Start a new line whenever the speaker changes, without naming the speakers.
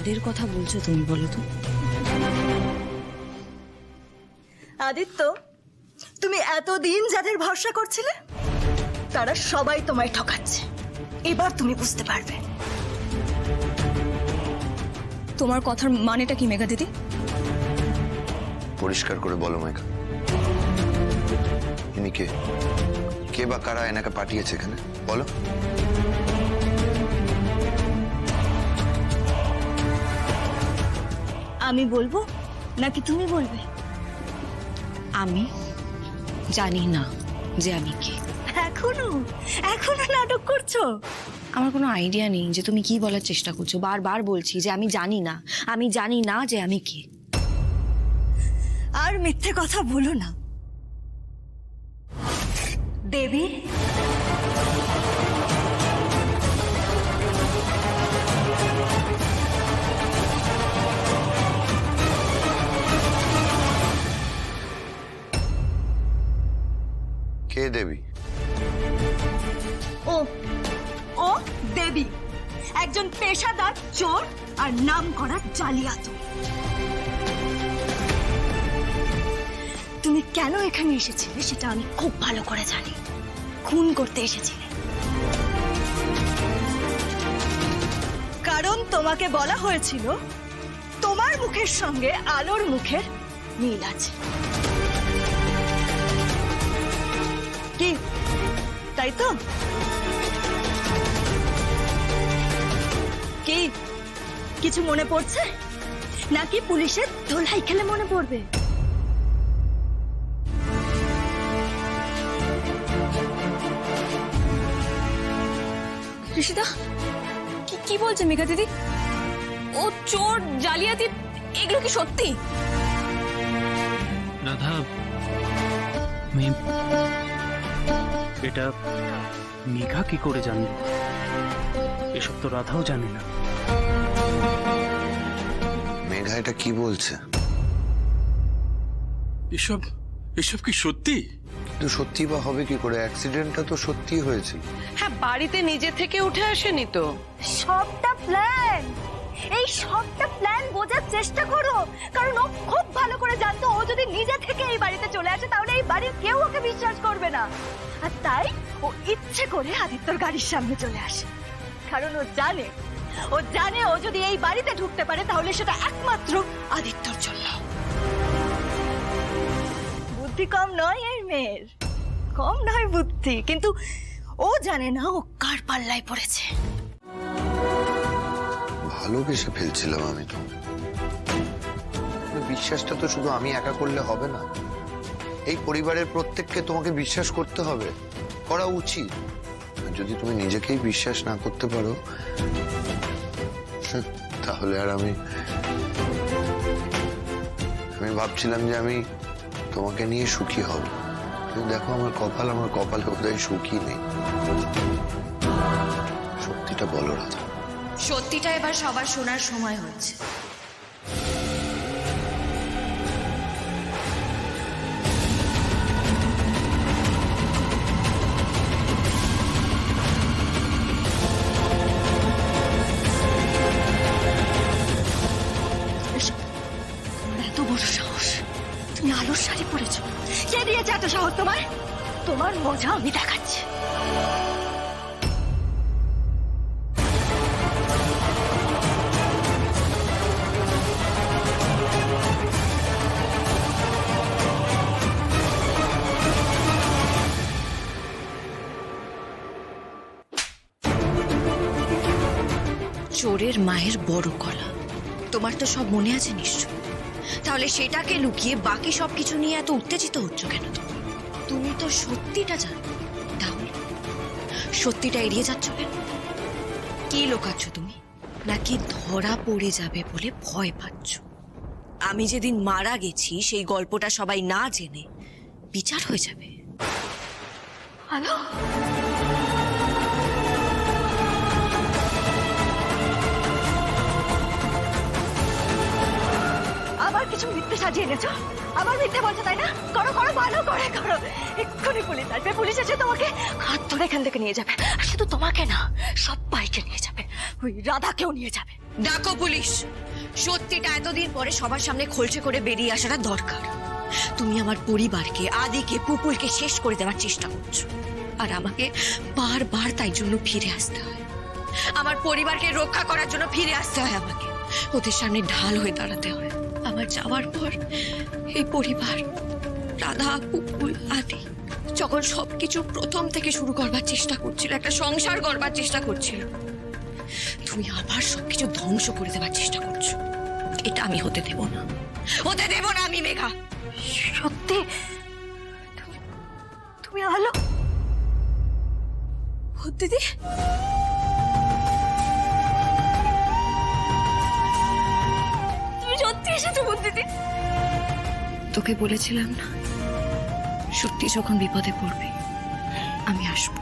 কাদের কথা বলছো তুমি বলো তো?
আদিত্য, তুমি এতদিন যাদের ভরসা করছিলে তারা সবাই তোমায় ঠকাচ্ছে। এবার তুমি বুঝতে পারবে।
তোমার কথার মানেটা কি মেঘা দিদি?
পরিষ্কার করে বলো মেঘা, ইনি কে? কে বা কারা এনাকে পাঠিয়েছে এখানে? বলো।
আমি বলবো নাকি তুমি বলবে?
আমি জানি না যে আমি কে।
এখনো এখনো নাটক করছো?
আমার কোনো আইডিয়া নেই যে তুমি কি বলার চেষ্টা করছো। বারবার বলছি যে আমি জানি না, আমি জানি না যে আমি কে।
আর মিথ্যে কথা বলো না দেবী।
কে দেবী?
ও ও দেবী একজন পেশাদার চোর আর নাম করা জালিয়াত। তুমি কেন এখানে এসেছিলে সেটা আমি খুব ভালো করে জানি। খুন করতে এসেছিলে, কারণ তোমাকে বলা হয়েছিল তোমার মুখের সঙ্গে আলোর মুখের মিল আছে। কি তাই তো? কি কিছু মনে পড়ছে নাকি পুলিশের ধোলাই খেলে মনে পড়বে?
ঋষিতা কি বলছে মেঘা দিদি? ও চোর, জালিয়াতি, এগুলো কি সত্যি?
রাধা, এটা মেঘা কি করে জানবে? এসব তো রাধাও জানে না।
মেঘা এটা কি বলছে?
এসব এসব কি সত্যি?
তো সত্যি বা হবে কি করে? অ্যাক্সিডেন্টটা তো সত্যি হয়েছিল।
হ্যাঁ, বাড়িতে নিজে থেকে উঠে আসেনি তো।
সবটা প্ল্যান। এই সবটা প্ল্যান বোঝার চেষ্টা করো, কারণ ও খুব ভালো করে জানতো ও যদি নিজে থেকে এই বাড়িতে চলে আসে তাহলে এই বাড়ির কেউ ওকে বিশ্বাস করবে না। আর তাই ও ইচ্ছে করে আদিত্যর গাড়ির সামনে চলে আসে, কারণ ও জানে ও যদি এই বাড়িতে ঢুকতে পারে তাহলে সেটা একমাত্র আদিত্যর জন্য। বুদ্ধি কম নয় এই মেয়ের, কম নয় বুদ্ধি, কিন্তু ও জানে না ও কার পাল্লায় পড়েছে।
ভালোবেসে ফেলছিলাম আমি তো। বিশ্বাসটা তো শুধু আমি একা করলে হবে না, এই পরিবারের প্রত্যেককে তোমাকে বিশ্বাস করতে হবে, করা উচিত। যদি তুমি নিজেকেই বিশ্বাস না করতে পারো তাহলে আর আমি ভাবছিলাম যে আমি তোমাকে নিয়ে সুখী হব, কিন্তু দেখো আমার কপালে বোধহয় সুখী নেই। সত্যিটা বলো রাধা।
সত্যিটা এবার সবার শোনার সময় হয়েছে।
এত বড় সাহস, তুমি আলোর শাড়ি পরেছো? কে দিয়েছে এত সাহস তোমার? তোমার মজা আমি দেখাচ্ছি।
চোরের মায়ের বড় গলা, তোমার তো সব মনে আছে নিশ্চয়। তাহলে সেটাকে লুকিয়ে বাকি সবকিছু নিয়ে এত উত্তেজিত হচ্ছ কেন? তুমি তো সত্যিটা জানো, তাহলে সত্যিটা এড়িয়ে যাচ্ছ কেন? কি লুকাচ্ছ তুমি? নাকি ধরা পড়ে যাবে বলে ভয় পাচ্ছ? আমি যেদিন মারা গেছি সেই গল্পটা সবাই না জেনে বিচার হয়ে যাবে।
আলো, আবার কিছু মিথ্যে সাজিয়ে এনেছো? আবার মিথ্যে বলছো তাই না? করো করো, ভালো করে করো। এক্ষুনি পুলিশ আসবে, পুলিশ এসে তোমাকে হাত ধরে এখান থেকে নিয়ে যাবে। আর শুধু তোমাকে না, সবাইকে নিয়ে যাবে, ওই রাধাকেও নিয়ে যাবে।
ডাকো পুলিশ। সত্যিটা এতদিন পরে সবার সামনে খোলসে করে বেরিয়ে আসাটা দরকার। তুমি আমার পরিবারকে, আদিকে, পুপুলকে শেষ করে দেওয়ার চেষ্টা করছো, আর আমাকে বারবার তাই জন্য ফিরে আসতে হয়। আমার পরিবারকে রক্ষা করার জন্য ফিরে আসতে হয় আমাকে, ওদের সামনে ঢাল হয়ে দাঁড়াতে হয়। আমার যাওয়ার পর এই পরিবার, রাধা, পুপুল, আদি যখন সবকিছু প্রথম থেকে শুরু করবার চেষ্টা করছিল, একটা সংসার করবার চেষ্টা করছিল, তুমি আবার সবকিছু ধ্বংস করে দেওয়ার চেষ্টা করছো। এটা আমি হতে দেব না, হতে দেব না আমি মেঘা।
সত্যি তুমি আলো?
দিদি,
তুমি সত্যি এসেছো দিদি?
তোকে বলেছিলাম না, সত্যি যখন বিপদে পড়বে আমি আসবো।